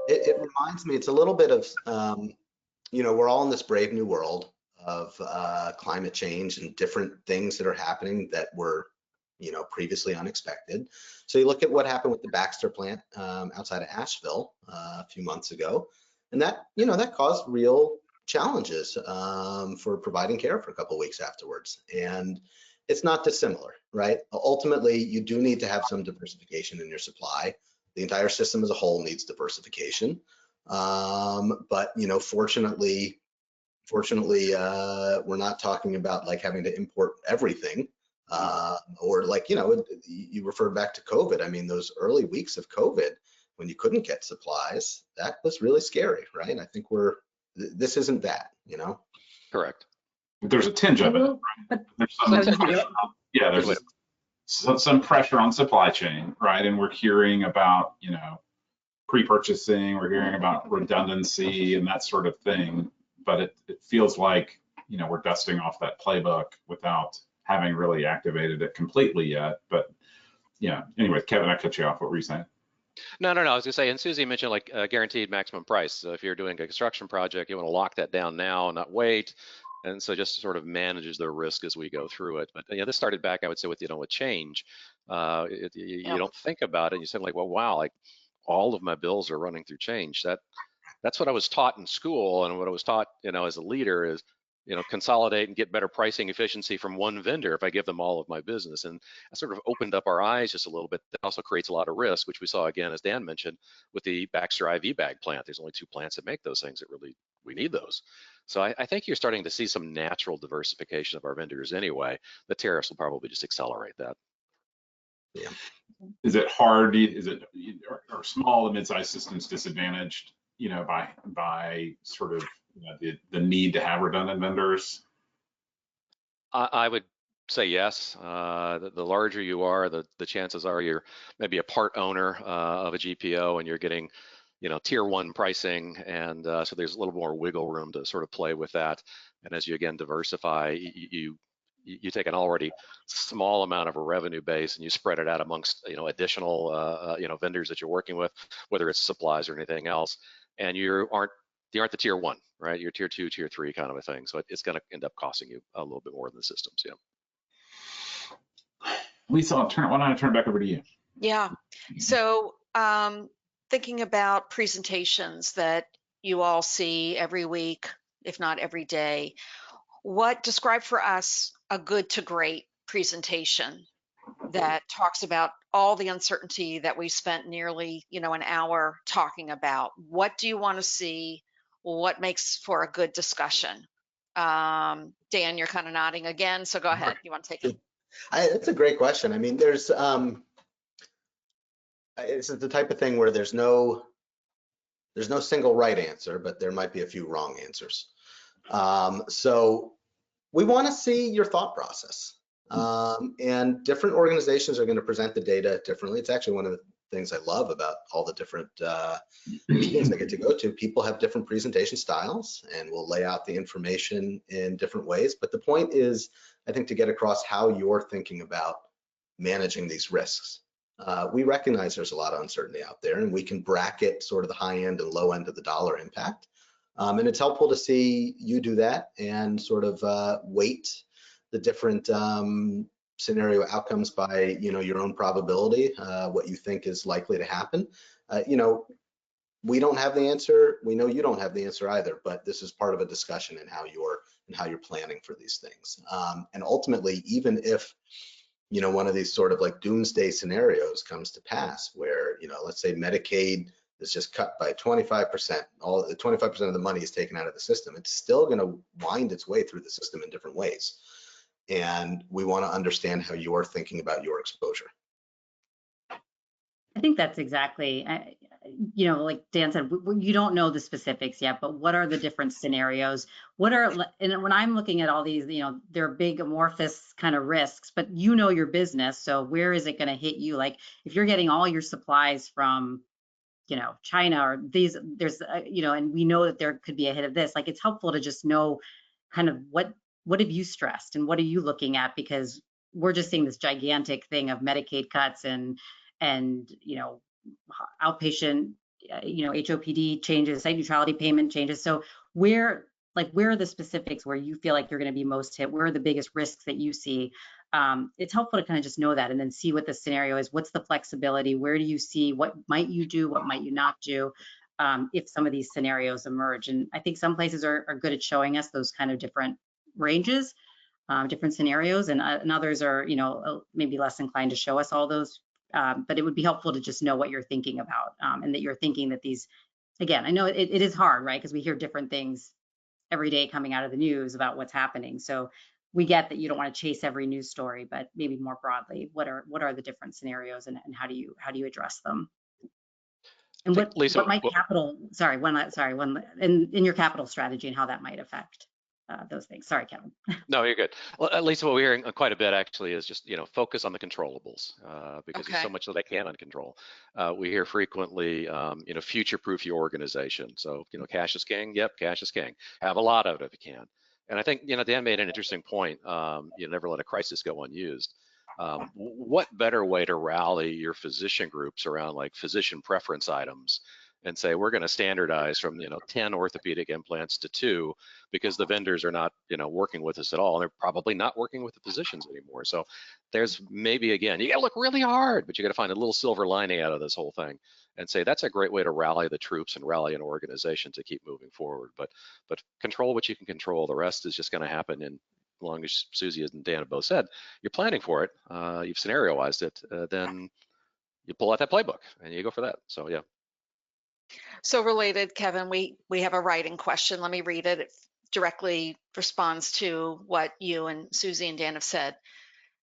It reminds me, it's a little bit of, we're all in this brave new world of climate change and different things that are happening that were, previously unexpected. So you look at what happened with the Baxter plant outside of Asheville a few months ago, and that, that caused real challenges for providing care for a couple of weeks afterwards. And it's not dissimilar, right? Ultimately, you do need to have some diversification in your supply. The entire system as a whole needs diversification. But, fortunately, we're not talking about like having to import everything. Or like, you referred back to COVID. I mean, those early weeks of COVID when you couldn't get supplies, that was really scary, right? I think this isn't that, Correct. There's a tinge of it. Right? There's some pressure on supply chain, right? And we're hearing about, pre-purchasing, we're hearing about redundancy and that sort of thing. But it feels like, we're dusting off that playbook without having really activated it completely yet. But yeah, anyway, Kevin, I cut you off. What were you saying? No. I was gonna say, and Susie mentioned like a guaranteed maximum price. So if you're doing a construction project, you want to lock that down now and not wait. And so just sort of manages the risk as we go through it. But this started back, I would say, with with change. You don't think about it. You say like, well, wow, like all of my bills are running through change. That's what I was taught in school, and what I was taught, as a leader is, consolidate and get better pricing efficiency from one vendor if I give them all of my business. And that sort of opened up our eyes just a little bit. That also creates a lot of risk, which we saw again, as Dan mentioned, with the Baxter IV bag plant. There's only 2 plants that make those things that really, we need those. So I think you're starting to see some natural diversification of our vendors anyway. The tariffs will probably just accelerate that. Yeah. Is it hard? Are small and mid-sized systems disadvantaged, by sort of the need to have redundant vendors? I would say yes. The larger you are, the chances are you're maybe a part owner of a GPO and you're getting, tier 1 pricing. And so there's a little more wiggle room to sort of play with that. And as you again diversify, you take an already small amount of a revenue base and you spread it out amongst, additional, vendors that you're working with, whether it's supplies or anything else. And you aren't the tier 1, right? You're tier 2, tier 3 kind of a thing. So it's going to end up costing you a little bit more than the systems. Yeah. Lisa, why don't I turn it back over to you? Yeah. So thinking about presentations that you all see every week, if not every day, describe for us a good to great presentation that talks about all the uncertainty that we spent nearly, an hour talking about. What do you want to see? What makes for a good discussion? Dan, you're kind of nodding again, so go ahead. You want to take it? That's a great question. I mean, it's the type of thing where there's no single right answer, but there might be a few wrong answers. So we want to see your thought process. And different organizations are going to present the data differently. It's actually one of the things I love about all the different meetings I get to go to. People have different presentation styles and will lay out the information in different ways. But the point is, I think, to get across how you're thinking about managing these risks. We recognize there's a lot of uncertainty out there, and we can bracket sort of the high end and low end of the dollar impact. And it's helpful to see you do that and sort of weight the different scenario outcomes by, your own probability, what you think is likely to happen. We don't have the answer. We know you don't have the answer either, but this is part of a discussion in how you're planning for these things. And ultimately, even if, one of these sort of like doomsday scenarios comes to pass where, let's say Medicaid is just cut by 25%, all the 25% of the money is taken out of the system, it's still going to wind its way through the system in different ways. And we want to understand how you're thinking about your exposure. I think that's exactly, like Dan said, you don't know the specifics yet, but what are the different scenarios? And when I'm looking at all these, they're big amorphous kind of risks, but your business. So where is it going to hit you? Like if you're getting all your supplies from, China or there's and we know that there could be a hit of this. Like, it's helpful to just know kind of what have you stressed and what are you looking at, because we're just seeing this gigantic thing of Medicaid cuts and outpatient HOPD changes, site neutrality payment changes. So where are the specifics where you feel like you're going to be most hit? Where are the biggest risks that you see? It's helpful to kind of just know that and then see what the scenario is. What's the flexibility? Where do you see, what might you do? What might you not do if some of these scenarios emerge? And I think some places are good at showing us those kind of different ranges, different scenarios, and others are, maybe less inclined to show us all those. But it would be helpful to just know what you're thinking about, and that you're thinking that these, again, I know it is hard, right? Because we hear different things every day coming out of the news about what's happening. So we get that you don't want to chase every news story, but maybe more broadly, what are the different scenarios and how do you address them? And Lisa, what might capital, in your capital strategy and how that might affect those things. Sorry, Kevin. No, you're good. Well, Lisa, what we're hearing quite a bit actually is just, focus on the controllables because there's so much that I cannot control. We hear frequently, future-proof your organization. So, cash is king. Yep, cash is king. Have a lot of it if you can. And I think, Dan made an interesting point. Never let a crisis go unused. What better way to rally your physician groups around like physician preference items and say, we're going to standardize from, 10 orthopedic implants to 2 because the vendors are not, working with us at all. And they're probably not working with the physicians anymore. So there's maybe, again, you got to look really hard, but you got to find a little silver lining out of this whole thing and say, that's a great way to rally the troops and rally an organization to keep moving forward. But control what you can control. The rest is just going to happen in, as long as Susie and Dan have both said, you're planning for it, you've scenarioized it, then you pull out that playbook and you go for that. So, yeah. So related, Kevin, we have a writing question. Let me read it. It directly responds to what you and Susie and Dan have said.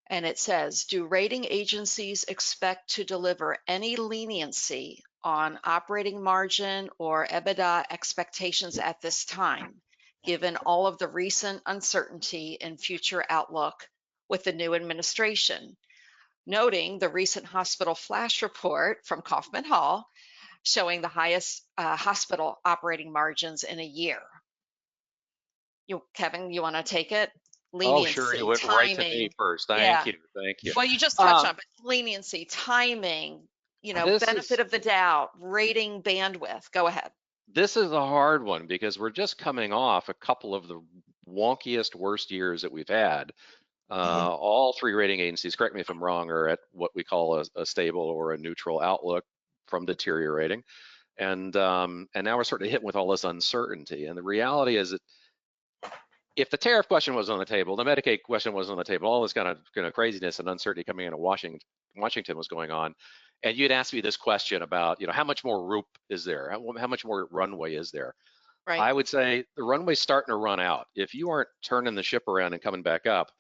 And it says, do rating agencies expect to deliver any leniency on operating margin or EBITDA expectations at this time, given all of the recent uncertainty in future outlook with the new administration? Noting the recent hospital flash report from Kaufman Hall showing the highest hospital operating margins in a year. Kevin, you want to take it? Leniency, oh, sure, you went timing. right to me first. Thank you. Well, you just touched on, but leniency, timing, benefit of the doubt, rating bandwidth. Go ahead. This is a hard one because we're just coming off a couple of the wonkiest, worst years that we've had. All 3 rating agencies, correct me if I'm wrong, are at what we call a stable or a neutral outlook from deteriorating. And now we're sort of hit with all this uncertainty. And the reality is that if the tariff question was on the table, the Medicaid question was on the table, all this kind of craziness and uncertainty coming into Washington was going on, and you'd ask me this question about, how much more rope is there? How much more runway is there? Right. I would say the runway's starting to run out. If you aren't turning the ship around and coming back up,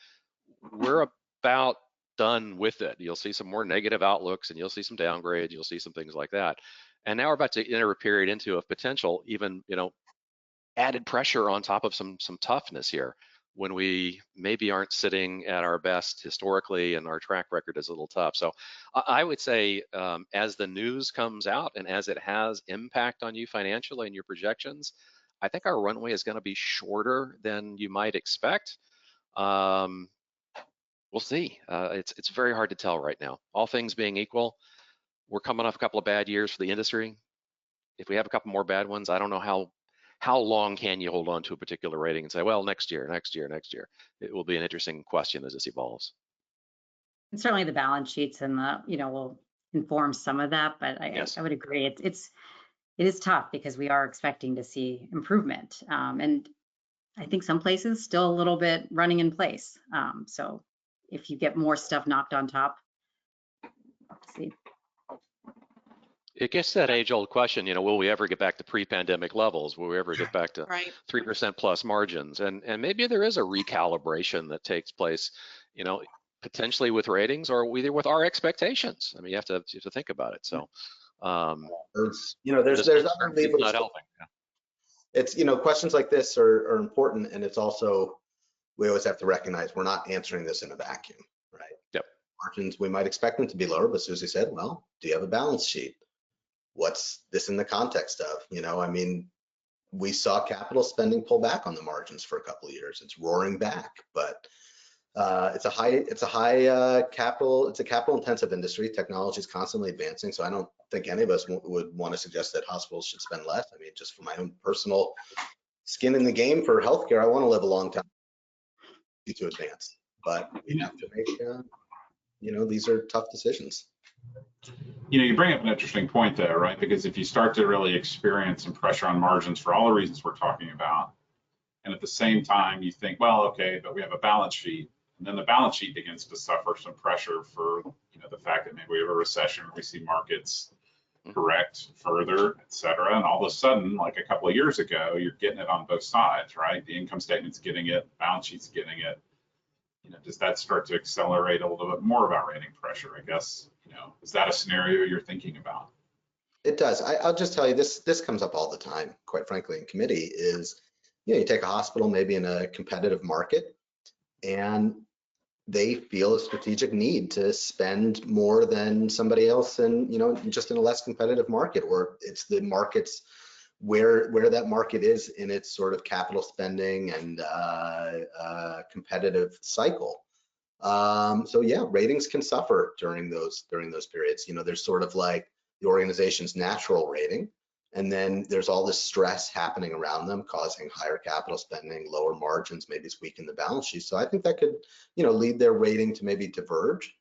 we're about done with it. You'll see some more negative outlooks and you'll see some downgrades, you'll see some things like that. And now we're about to enter a period into a potential even, added pressure on top of some toughness here when we maybe aren't sitting at our best historically and our track record is a little tough. So I would say as the news comes out and as it has impact on you financially and your projections, I think our runway is going to be shorter than you might expect. We'll see. It's very hard to tell right now. All things being equal, we're coming off a couple of bad years for the industry. If we have a couple more bad ones, I don't know how long can you hold on to a particular rating and say, well, next year. It will be an interesting question as this evolves. And certainly the balance sheets and will inform some of that, but I would agree. It is tough because we are expecting to see improvement. And I think some places still a little bit running in place. So if you get more stuff knocked on top, let's see. It gets that age-old question, will we ever get back to pre-pandemic levels? Will we ever get back to 3% plus margins? And maybe there is a recalibration that takes place, potentially with ratings or either with our expectations. I mean, you have to think about it. So, there's other levers. Not helping. Yeah. It's questions like this are important, and it's also we always have to recognize we're not answering this in a vacuum, right? Yep. Margins, we might expect them to be lower, but Susie said, well, do you have a balance sheet? what's this in the context of? You know, I mean, we saw capital spending pull back on the margins for a couple of years. It's roaring back, but it's a high capital intensive industry. Technology is constantly advancing, so I don't think any of us would want to suggest that hospitals should spend less. I mean, just for my own personal skin in the game for healthcare, I want to live a long time to advance, but we have to make you know, these are tough decisions. You know, you bring up an interesting point there, right? Because if you start to really experience some pressure on margins for all the reasons we're talking about, and at the same time you think, well, okay, but we have a balance sheet, and then the balance sheet begins to suffer some pressure for, you know, the fact that maybe we have a recession, or we see markets correct further, et cetera. And all of a sudden, like a couple of years ago, you're getting it on both sides, right? The income statement's getting it, the balance sheet's getting it. You know, does that start to accelerate a little bit more of our rating pressure? I guess, you know, is that a scenario you're thinking about? It does. I'll just tell you, this comes up all the time, quite frankly, in committee is, you know, you take a hospital maybe in a competitive market and they feel a strategic need to spend more than somebody else and, you know, just in a less competitive market, or it's the markets where that market is in its sort of capital spending and competitive cycle. So yeah, ratings can suffer during those periods. You know, there's sort of like the organization's natural rating, and then there's all this stress happening around them, causing higher capital spending, lower margins, maybe weaken the balance sheet. So I think that could, you know, lead their rating to maybe diverge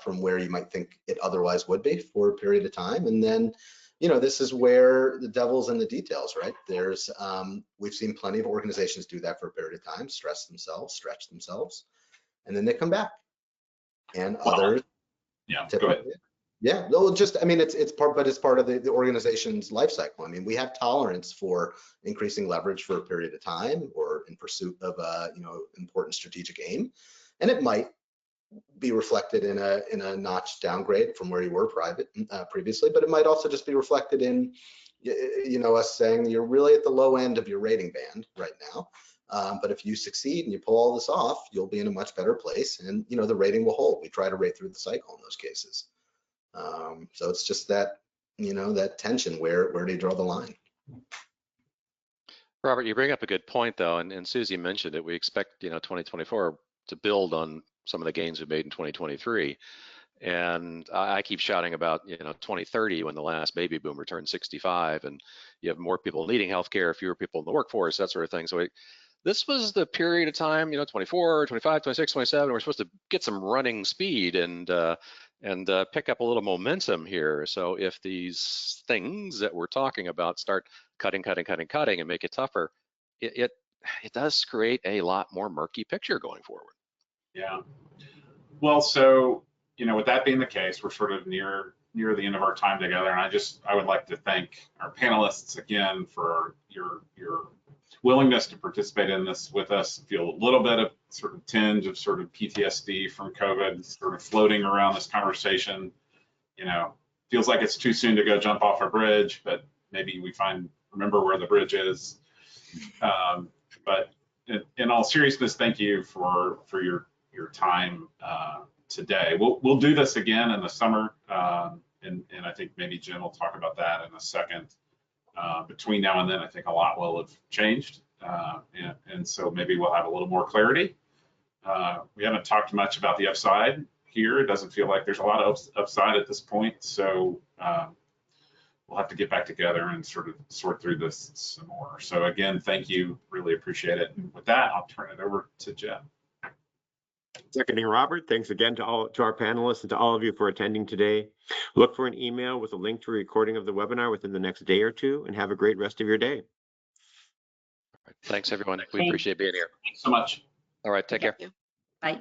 from where you might think it otherwise would be for a period of time. And then, you know, this is where the devil's in the details, right? There's, we've seen plenty of organizations do that for a period of time, stress themselves, stretch themselves, and then they come back. And others, yeah, go ahead. Yeah, no, just, I mean, it's part of the organization's life cycle. I mean, we have tolerance for increasing leverage for a period of time or in pursuit of a, you know, important strategic aim. And it might be reflected in a notch downgrade from where you were previously, but it might also just be reflected in, you know, us saying you're really at the low end of your rating band right now. But if you succeed and you pull all this off, you'll be in a much better place, and, you know, the rating will hold. We try to rate through the cycle in those cases. So it's just that, you know, that tension, where do you draw the line? Robert, you bring up a good point though, and Susie mentioned it. We expect, you know, 2024 to build on some of the gains we made in 2023. And I keep shouting about, you know, 2030 when the last baby boomer turned 65 and you have more people needing healthcare, fewer people in the workforce, that sort of thing. So this was the period of time, you know, 24, 25, 26, 27, we're supposed to get some running speed and pick up a little momentum here. So if these things that we're talking about start cutting and make it tougher, it does create a lot more murky picture going forward. Yeah. Well, so, you know, with that being the case, we're sort of near the end of our time together, and I would like to thank our panelists again for your willingness to participate in this with us. Feel a little bit of sort of tinge of sort of PTSD from COVID sort of floating around this conversation. You know, feels like it's too soon to go jump off a bridge, but maybe we remember where the bridge is. But in all seriousness, thank you for your time today. We'll do this again in the summer, and I think maybe Jen will talk about that in a second. Between now and then, I think a lot will have changed, and so maybe we'll have a little more clarity. We haven't talked much about the upside here. It doesn't feel like there's a lot of upside at this point, so we'll have to get back together and sort of sort through this some more. So again, thank you, really appreciate it. And with that, I'll turn it over to Jen. Seconding Robert, thanks again to our panelists and to all of you for attending today. Look for an email with a link to a recording of the webinar within the next day or two, and have a great rest of your day. Thanks, everyone. We appreciate being here. Thanks so much. All right, take care. Bye.